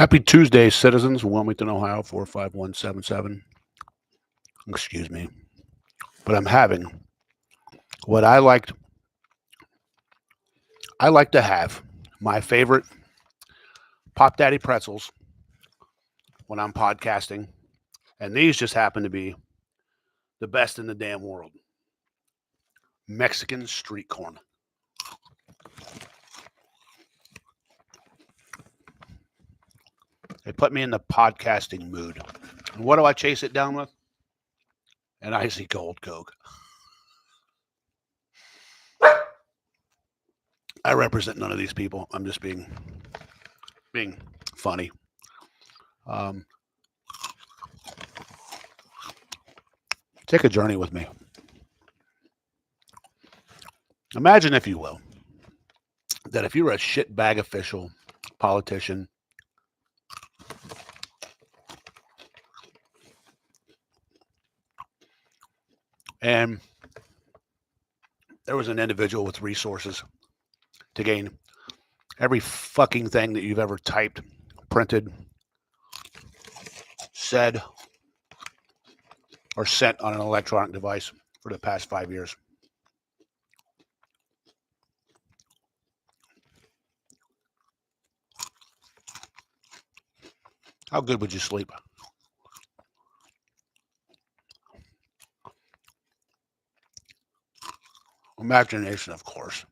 Happy Tuesday, citizens, Wilmington, Ohio, 45177. Excuse me. But I'm having what I like to have my favorite Pop Daddy pretzels when I'm podcasting. And these just happen to be the best in the damn world. Mexican street corn. They put me in the podcasting mood. And what do I chase it down with? An icy cold Coke. I represent none of these people. I'm just being funny. Um, take a journey with me. Imagine, if you will, that if you're a shitbag official, politician, and there was an individual with resources to gain every fucking thing that you've ever typed, printed, said, or sent on an electronic device for the past 5 years. How good would you sleep? Imagination, of course.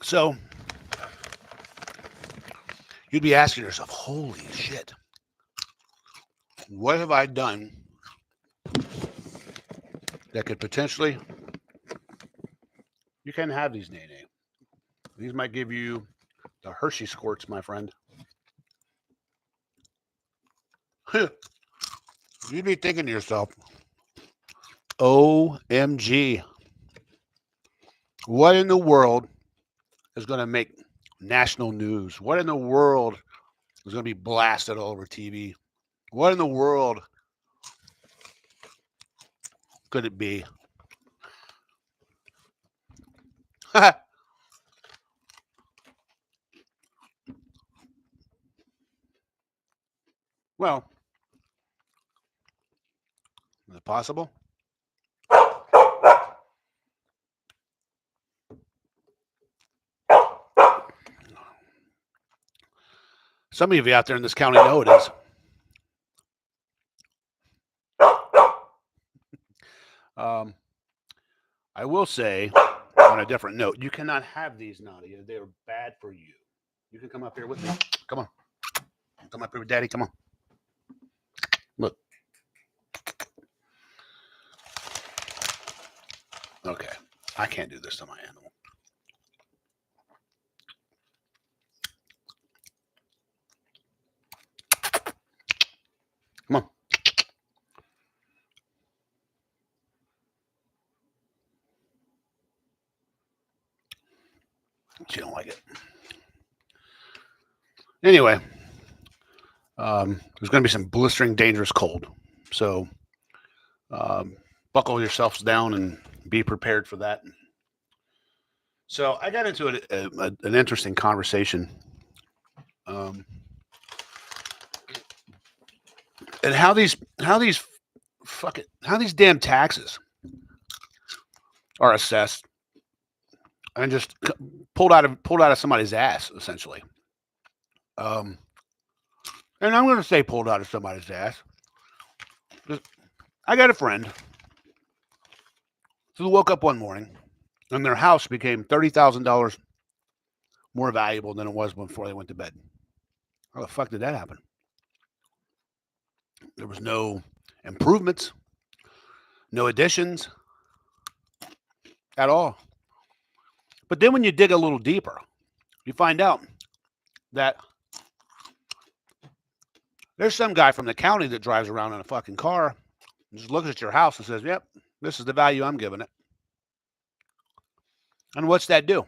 So you'd be asking yourself, holy shit, what have I done that could potentially, you can have these, Nene. These might give you the Hershey squirts, my friend. You'd be thinking to yourself, OMG, what in the world is going to make national news? What in the world is going to be blasted all over TV? What in the world could it be? Well, is it possible? Some of you out there in this county know it is. I will say, on a different note, you cannot have these, Nadia. They're bad for you. You can come up here with me. Come on. Come up here with Daddy. Come on. Look. Okay. I can't do this to my animal. Come on. She don't like it. Anyway, there's going to be some blistering, dangerous cold. So buckle yourselves down and be prepared for that. So I got into an interesting conversation, and how these damn taxes are assessed and just pulled out of somebody's ass, essentially. And I'm going to say pulled out of somebody's ass. I got a friend who woke up one morning and their house became $30,000 more valuable than it was before they went to bed. How the fuck did that happen? There was no improvements, no additions at all. But then when you dig a little deeper, you find out that there's some guy from the county that drives around in a fucking car and just looks at your house and says, yep, this is the value I'm giving it. And what's that do?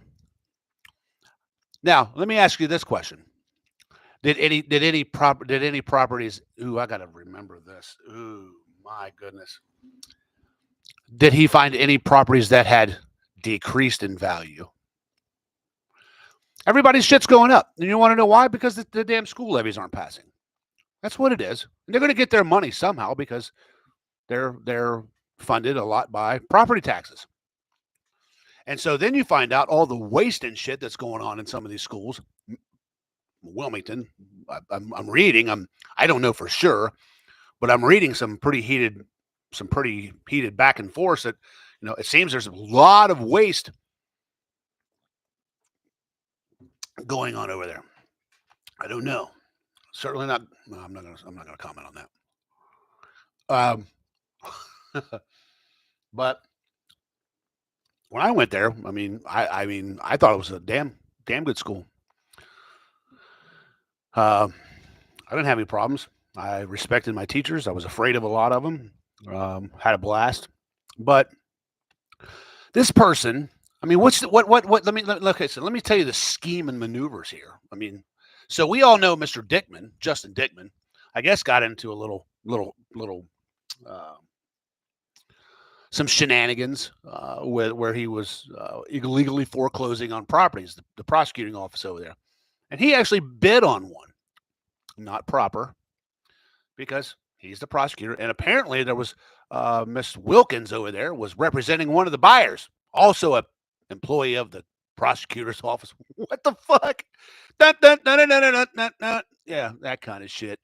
Now, let me ask you this question. Did any properties, ooh, I got to remember this. Ooh, My goodness. Did he find any properties that had decreased in value? Everybody's shit's going up. And you want to know why? Because the damn school levies aren't passing. That's what it is. And they're going to get their money somehow because they're funded a lot by property taxes. And so then you find out all the waste and shit that's going on in some of these schools. Wilmington, I'm reading. I don't know for sure, but I'm reading some pretty heated back and forth that, it seems there's a lot of waste going on over there. I don't know. Certainly not. No, I'm not gonna comment on that. But when I went there, I thought it was a damn good school. I didn't have any problems. I respected my teachers. I was afraid of a lot of them. Had a blast. But this person, what? Let me tell you the scheme and maneuvers here. So we all know Mr. Dickman, Justin Dickman, I guess got into a little some shenanigans where he was illegally foreclosing on properties, the prosecuting office over there. And he actually bid on one. Not proper, because he's the prosecutor. And apparently there was Miss Wilkins over there was representing one of the buyers, also a employee of the prosecutor's office. What the fuck? Yeah, that kind of shit.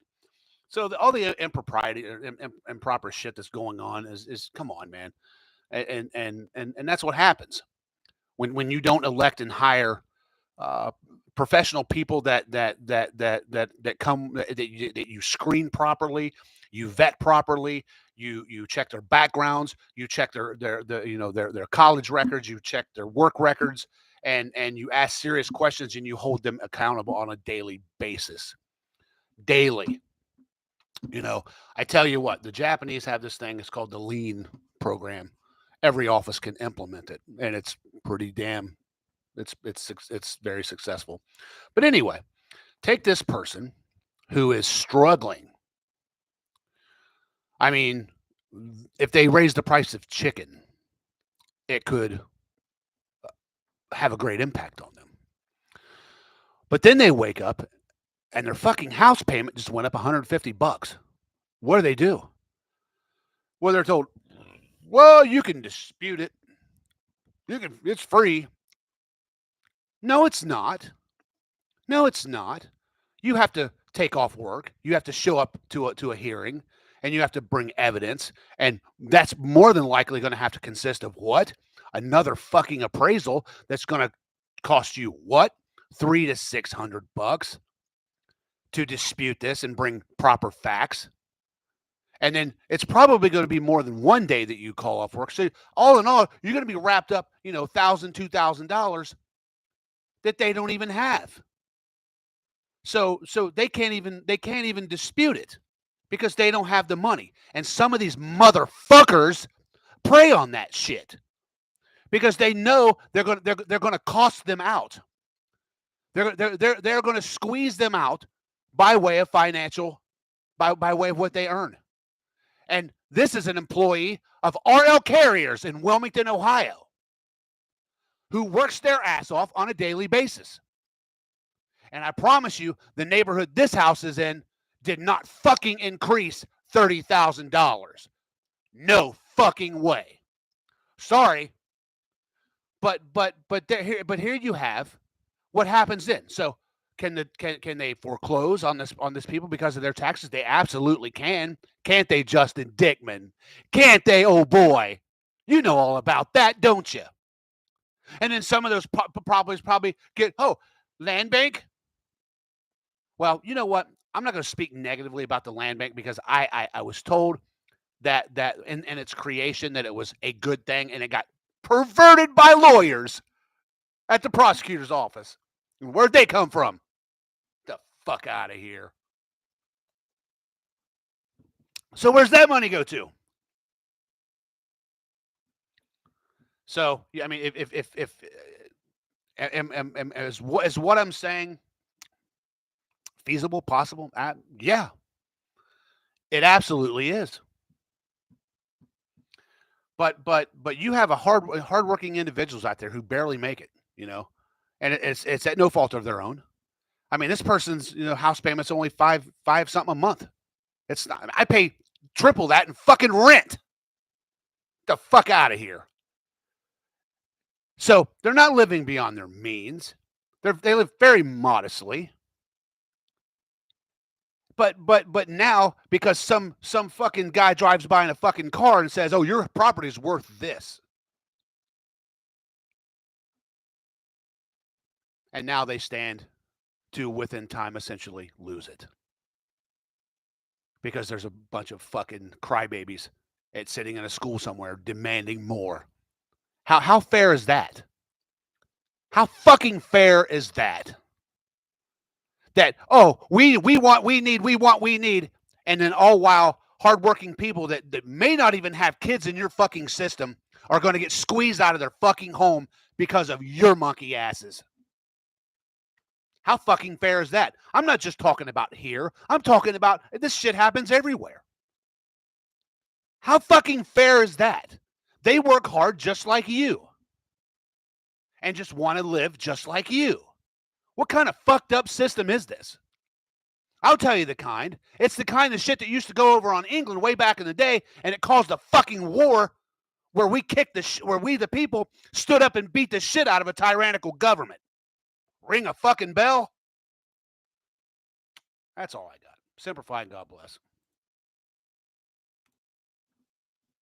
So all the impropriety or improper shit that's going on is come on, man. And that's what happens when you don't elect and hire professional people that you screen properly, you vet properly, you check their backgrounds, you check their college records, you check their work records, and you ask serious questions and you hold them accountable on a daily basis. Daily. I tell you what, the Japanese have this thing, it's called the Lean program. Every office can implement it, and it's pretty damn, it's very successful. But anyway, take this person who is struggling. If they raise the price of chicken, it could have a great impact on them. But then they wake up and their fucking house payment just went up $150. What do? Well, they're told, well, you can dispute it. It's free. No, it's not. You have to take off work. You have to show up to a hearing, and you have to bring evidence. And that's more than likely going to have to consist of what? Another fucking appraisal that's going to cost you what? $300 to $600 to dispute this and bring proper facts. And then it's probably going to be more than one day that you call off work. So all in all, you're going to be wrapped up, $1,000, $2,000 that they don't even have. So they can't even dispute it because they don't have the money. And some of these motherfuckers prey on that shit because they know they're going to cost them out. They're going to squeeze them out by way of financial, by way of what they earn. And this is an employee of RL Carriers in Wilmington, Ohio, who works their ass off on a daily basis. And I promise you, the neighborhood this house is in did not fucking increase $30,000. No fucking way. Sorry. But here you have what happens then. So can they foreclose on this people because of their taxes? They absolutely can. Can't they, Justin Dickman? Can't they, oh boy? You know all about that, don't you? And then some of those properties probably get, land bank. Well, you know what? I'm not going to speak negatively about the land bank because I was told that in its creation that it was a good thing, and it got perverted by lawyers at the prosecutor's office. Where'd they come from? The fuck out of here. So where's that money go to? So, if as what I'm saying feasible, possible? Yeah, it absolutely is. But you have a hardworking individuals out there who barely make it, and it's at no fault of their own. I mean, this person's house payment's only five something a month. It's not. I pay triple that in fucking rent. Get the fuck out of here. So they're not living beyond their means. They live very modestly. But now, because some fucking guy drives by in a fucking car and says, "Oh, your property's worth this," and now they stand to, within time, essentially lose it because there's a bunch of fucking crybabies sitting in a school somewhere demanding more. How fair is that? How fucking fair is that? That, oh, we need, and then all while hardworking people that may not even have kids in your fucking system are going to get squeezed out of their fucking home because of your monkey asses. How fucking fair is that? I'm not just talking about here. I'm talking about this shit happens everywhere. How fucking fair is that? They work hard just like you and just want to live just like you. What kind of fucked up system is this? I'll tell you the kind. It's the kind of shit that used to go over on England way back in the day, and it caused a fucking war where we the people stood up and beat the shit out of a tyrannical government. Ring a fucking bell? That's all I got. Simplify and God bless.